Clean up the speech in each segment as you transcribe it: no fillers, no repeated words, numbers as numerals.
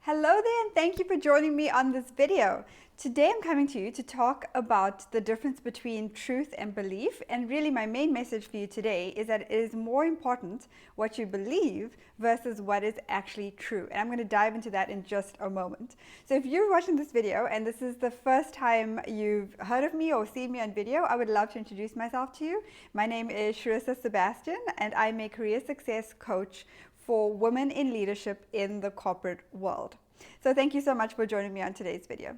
Hello there, and thank you for joining me on this video. Today I'm coming to you to talk about the difference between truth and belief, and really my main message for you today is that it is more important what you believe versus what is actually true. And I'm going to dive into that in just a moment. So if you're watching this video and this is the first time you've heard of me or seen me on video, I would love to introduce myself to you. My name is Sharissa Sebastian, and I'm a career success coach for women in leadership in the corporate world. So thank you so much for joining me on today's video.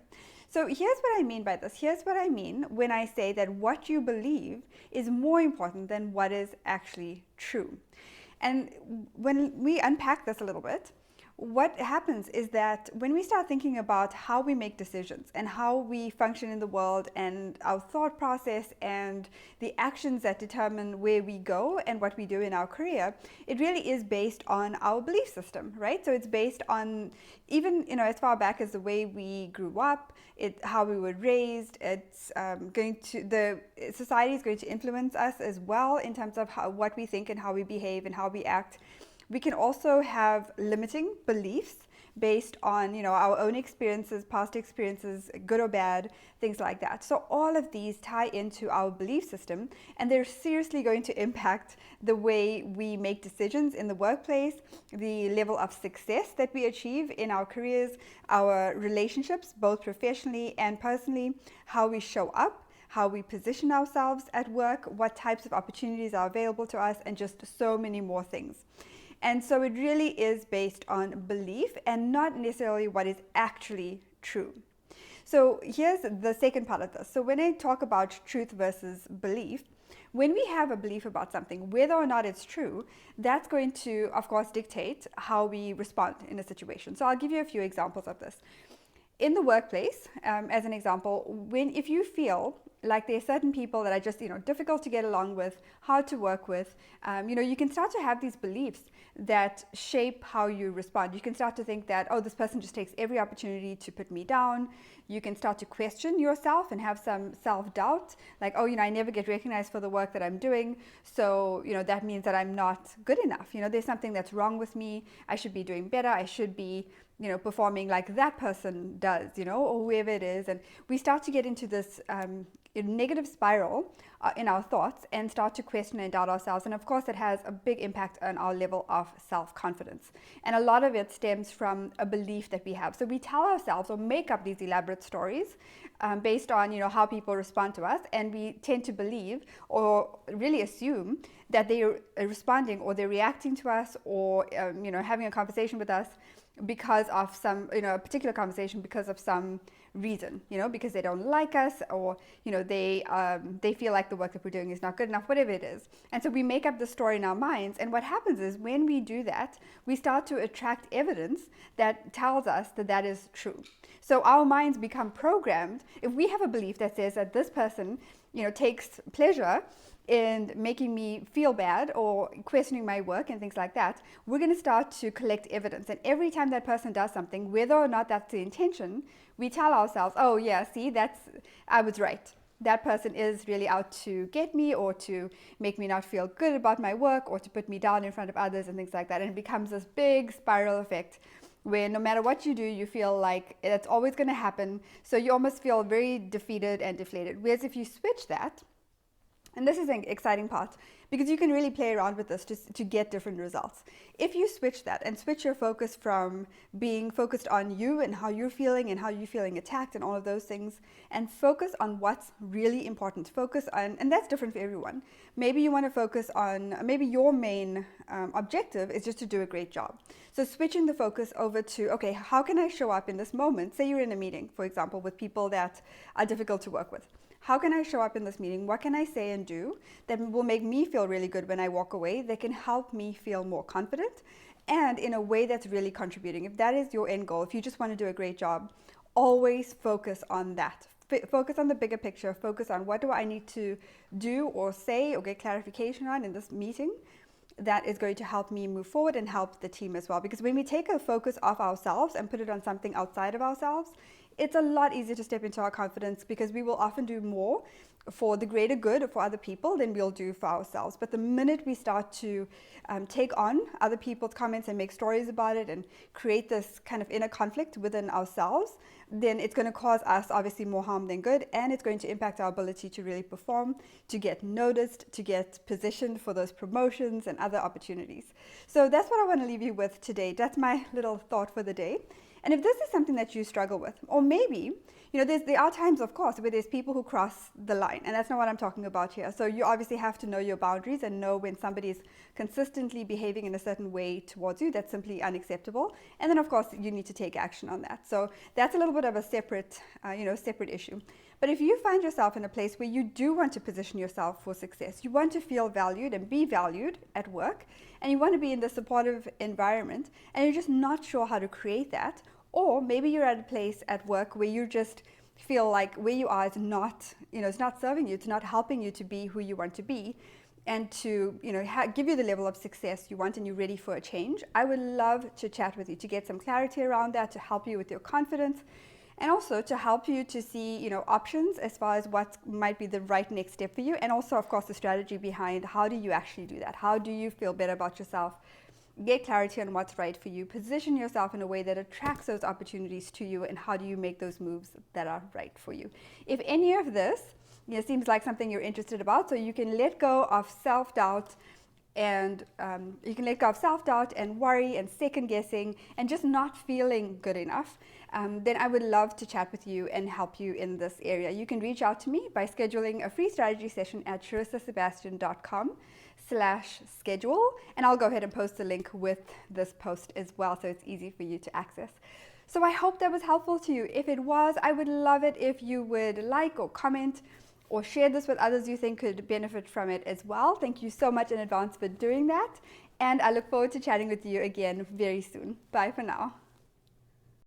So here's what I mean by this. Here's what I mean when I say that what you believe is more important than what is actually true. And when we unpack this a little bit, what happens is that when we start thinking about how we make decisions and how we function in the world and our thought process and the actions that determine where we go and what we do in our career, it really is based on our belief system, right? So it's based on even, as far back as the way we grew up, how we were raised. It's the society is going to influence us as well in terms of what we think and how we behave and how we act. We can also have limiting beliefs based on, our own experiences, past experiences, good or bad, things like that. So all of these tie into our belief system, and they're seriously going to impact the way we make decisions in the workplace, the level of success that we achieve in our careers, our relationships, both professionally and personally, how we show up, how we position ourselves at work, what types of opportunities are available to us, and just so many more things. And so it really is based on belief and not necessarily what is actually true. So here's the second part of this. So when I talk about truth versus belief, when we have a belief about something, whether or not it's true, that's going to, of course, dictate how we respond in a situation. So I'll give you a few examples of this. In the workplace, as an example, if you feel like there are certain people that are just difficult to get along with, hard to work with, you can start to have these beliefs that shape how you respond. You can start to think that, oh, this person just takes every opportunity to put me down. You can start to question yourself and have some self-doubt, like, oh, I never get recognized for the work that I'm doing, so that means that I'm not good enough. There's something that's wrong with me. I should be doing better. I should be performing like that person does, or whoever it is. And we start to get into this negative spiral in our thoughts and start to question and doubt ourselves. And of course, it has a big impact on our level of self-confidence. And a lot of it stems from a belief that we have. So we tell ourselves or make up these elaborate stories based on, how people respond to us. And we tend to believe or really assume that they're responding or they're reacting to us or, having a conversation with us because of some, a particular conversation because of some reason, because they don't like us or, they feel like the work that we're doing is not good enough, whatever it is. And so we make up the story in our minds. And what happens is when we do that, we start to attract evidence that tells us that that is true. So our minds become programmed. If we have a belief that says that this person, takes pleasure in making me feel bad or questioning my work and things like that, we're going to start to collect evidence. And every time that person does something, whether or not that's the intention, we tell ourselves, oh yeah, see, I was right. That person is really out to get me or to make me not feel good about my work or to put me down in front of others and things like that. And it becomes this big spiral effect where no matter what you do, you feel like it's always going to happen. So you almost feel very defeated and deflated. Whereas if you switch that, and this is an exciting part because you can really play around with this to get different results. If you switch that and switch your focus from being focused on you and how you're feeling and how you're feeling attacked and all of those things, and focus on what's really important, focus on, and that's different for everyone. Maybe you want to focus on, maybe your main objective is just to do a great job. So switching the focus over to, okay, how can I show up in this moment? Say you're in a meeting, for example, with people that are difficult to work with. How can I show up in this meeting? What can I say and do that will make me feel really good when I walk away, that can help me feel more confident and in a way that's really contributing? If that is your end goal, if you just want to do a great job, always focus on that. Focus on the bigger picture. Focus on what do I need to do or say or get clarification on in this meeting that is going to help me move forward and help the team as well. Because when we take a focus off ourselves and put it on something outside of ourselves, it's a lot easier to step into our confidence because we will often do more for the greater good for other people than we'll do for ourselves. But the minute we start to take on other people's comments and make stories about it and create this kind of inner conflict within ourselves, then it's going to cause us obviously more harm than good, and it's going to impact our ability to really perform, to get noticed, to get positioned for those promotions and other opportunities. So that's what I want to leave you with today. That's my little thought for the day. And if this is something that you struggle with, or maybe, there are times, of course, where there's people who cross the line, and that's not what I'm talking about here. So you obviously have to know your boundaries and know when somebody is consistently behaving in a certain way towards you that's simply unacceptable. And then, of course, you need to take action on that. So that's a little bit of a separate issue. But if you find yourself in a place where you do want to position yourself for success, you want to feel valued and be valued at work, and you want to be in the supportive environment, and you're just not sure how to create that, or maybe you're at a place at work where you just feel like where you are is not, it's not serving you, it's not helping you to be who you want to be, and to, give you the level of success you want, and you're ready for a change, I would love to chat with you to get some clarity around that, to help you with your confidence, and also to help you to see, options as far as what might be the right next step for you, and also, of course, the strategy behind how do you actually do that? How do you feel better about yourself? Get clarity on what's right for you, position yourself in a way that attracts those opportunities to you, and how do you make those moves that are right for you. If any of this seems like something you're interested about, so you can let go of self-doubt and worry and second guessing and just not feeling good enough, then I would love to chat with you and help you in this area. You can reach out to me by scheduling a free strategy session at sharissasebastian.com/schedule, and I'll go ahead and post the link with this post as well, so it's easy for you to access. So I hope that was helpful to you. If it was, I would love it if you would like or comment or share this with others you think could benefit from it as well. Thank you so much in advance for doing that, and I look forward to chatting with you again very soon. Bye for now.